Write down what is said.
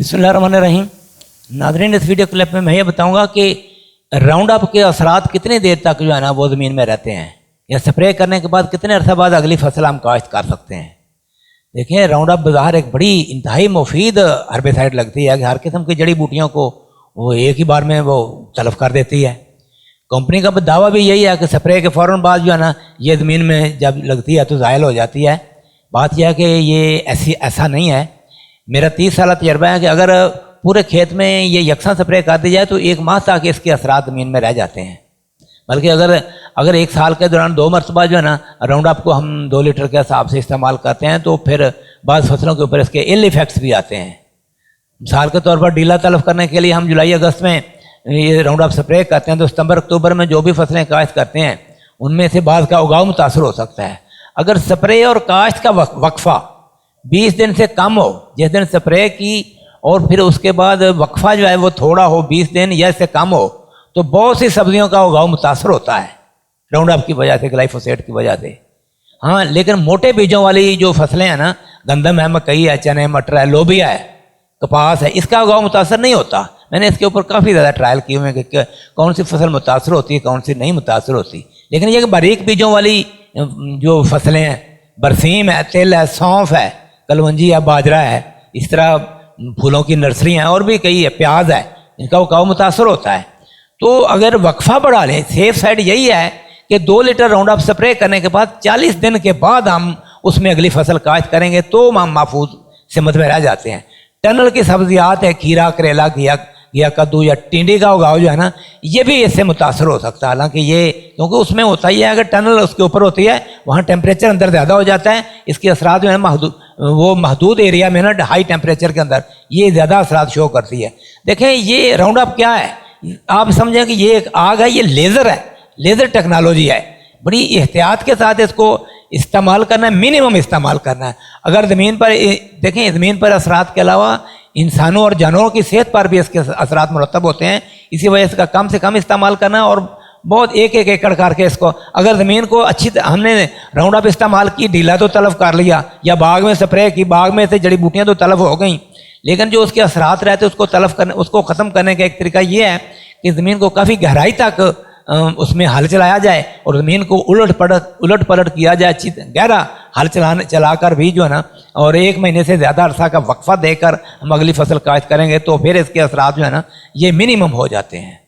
बिस्मिल्लाहिर्रहमानिर्रहीम। नाज़रीन, इस वीडियो क्लिप में मैं ये बताऊंगा कि राउंड अप के असरात कितनी देर तक जो है ना वो ज़मीन में रहते हैं, या स्प्रे करने के बाद कितने अरसा बाद अगली फसल हम काश्त कर सकते हैं। देखिए, राउंड अप बाज़ार एक बड़ी इंतहाई मुफीद हर्बिसाइड लगती है कि हर किस्म की जड़ी बूटियों को वो एक ही बार में वो तलफ कर देती है। कंपनी का दावा भी यही है कि स्प्रे के फ़ौरन बाद जो है ना ये ज़मीन में जब लगती है तो ज़ायल हो जाती है। बात यह है कि ये ऐसा नहीं है। मेरा 30 साल तजर्बा है कि अगर पूरे खेत में ये यकसा स्प्रे कर दी जाए तो 1 माह तक इसके असरात ज़मीन में रह जाते हैं। बल्कि अगर 1 साल के दौरान 2 मरतबा जो है ना राउंड अप को हम 2 लीटर के हिसाब से इस्तेमाल करते हैं तो फिर बाद फसलों के ऊपर इसके इल इफेक्ट्स भी आते हैं। मिसाल के तौर पर डीला तलफ करने के लिए हम जुलाई अगस्त में ये राउंड अप स्प्रे करते हैं तो सितंबर अक्टूबर में जो भी फसलें काश्त करते हैं उनमें से बाद का उगाव मुतासर हो सकता है। अगर स्प्रे और काश्त का वक्फा 20 दिन से कम हो, जिस दिन स्प्रे की और फिर उसके बाद वक्फा जो है वो थोड़ा हो, 20 दिन या इससे कम हो, तो बहुत सी सब्जियों का उगाव मुतासर होता है राउंड अप की वजह से, ग्लाइफोसेट की वजह से। हाँ, लेकिन मोटे बीजों वाली जो फसलें हैं ना, गंदम है, मकई है, चने, मटर है, लोबिया है, कपास है, इसका उगाव मुतासर नहीं होता। मैंने इसके ऊपर काफ़ी ज़्यादा ट्रायल किए हुए हैं कि कौन सी फसल मुतासर होती है, कौन सी नहीं मुतासर होती। लेकिन ये बारीक बीजों वाली जो फसलें हैं, बरसीम है, तिल है, सौंफ है, कलवंजी है, बाजरा है, इस तरह फूलों की नर्सरी हैं और भी कई है, प्याज है, इनका उगाव मुतासर होता है। तो अगर वक्फा बढ़ा लें, सेफ साइड यही है कि 2 लीटर राउंड अप स्प्रे करने के बाद 40 दिन के बाद हम उसमें अगली फसल काश्त करेंगे तो हम महफूज सिमत में रह जाते हैं। टनल की सब्जियात है, खीरा, करेला, घिया, कद्दू या टिंडी का उगाव जो है ना, ये भी इससे मुतासर हो सकता है। हालांकि ये क्योंकि उसमें होता ही है, अगर टनल उसके ऊपर होती है वहाँ टेम्परेचर अंदर ज़्यादा हो जाता है, इसके असरात जो है महदूद एरिया में ना हाई टेम्परेचर के अंदर ये ज़्यादा असरात शो करती है। देखें, ये राउंड अप क्या है, आप समझें कि ये एक आग है, ये लेज़र है, लेज़र टेक्नोलॉजी है। बड़ी एहतियात के साथ इसको इस्तेमाल करना है, मिनिमम इस्तेमाल करना है। अगर ज़मीन पर देखें, ज़मीन पर असरात के अलावा इंसानों और जानवरों की सेहत पर भी इसके असरात मुरतब होते हैं। इसी वजह से कम से कम इस्तेमाल करना और बहुत एक एकड़ करके इसको, अगर ज़मीन को हमने राउंड अप इस्तेमाल की, ढीला तो तलफ कर लिया, या बाग में स्प्रे की, बाग में से जड़ी बूटियाँ तो तलफ हो गई, लेकिन जो उसके असरात रहते उसको उसको ख़त्म करने का एक तरीका ये है कि ज़मीन को काफ़ी गहराई तक उसमें हल चलाया जाए और ज़मीन को उलट पलट किया जाए, गहरा हल चलाकर भी जो है ना, और 1 महीने से ज़्यादा अरसा का वक्फा देकर हम अगली फसल काश्त करेंगे तो फिर इसके असरात जो है ना ये मिनिमम हो जाते हैं।